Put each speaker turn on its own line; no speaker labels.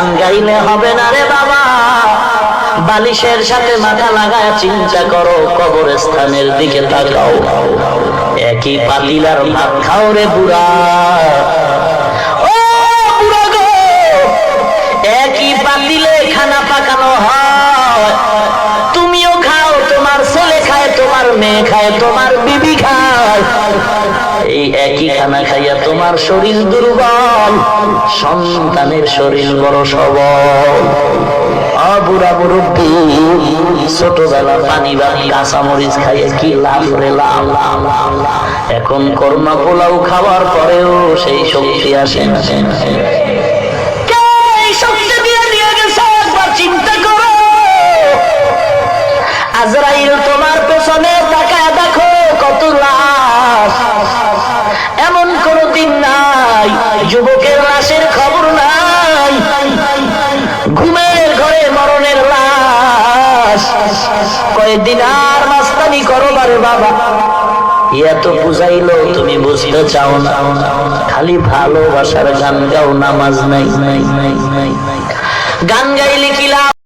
গান গাইলে হবে না রে বাবা, বালিশের সাথে মাথা লাগায় চিন্তা করো, কবরস্থানের দিকে তাকাও। একই পাতিলার ভাত খাও রে বুড়া, ও বুড়া গো, একই পাতিলে খানা পাকানো হয়, তুমিও খাও, তোমার ছেলে খায়, তোমার মেয়ে খায়, তোমার বিবি খায়। এই একই খানা খাইয়া তোমার শরীর দুর্বল, সন্তানের শরীর বড় সবল। বুড়া মুরব্বি ছোটবেলা পানি ভাত কাঁচামরিচ খাইয়ে কি লাভ রে লাভ। এখন করমা পোলাও খাওয়ার পরেও সেই শক্তি আসে না। শক্তি দিয়ে দিয়ে গেছে, একবার চিন্তা করো। আজরাইল তোমার পেছনে তাকায় দেখো কত লাশ। এমন কোন দিন নাই যুবকের লাশের খবর নাই, ঘুমের ঘরে মরণের লাশ। কয়েকদিন আর মাস্তানি করো বারে বাবা, এত বুঝাইলো তুমি বুঝতে চাও না, খালি ভালোবাসার গান গাও, নামাজ নাই। গান গাইলে কি লাভ?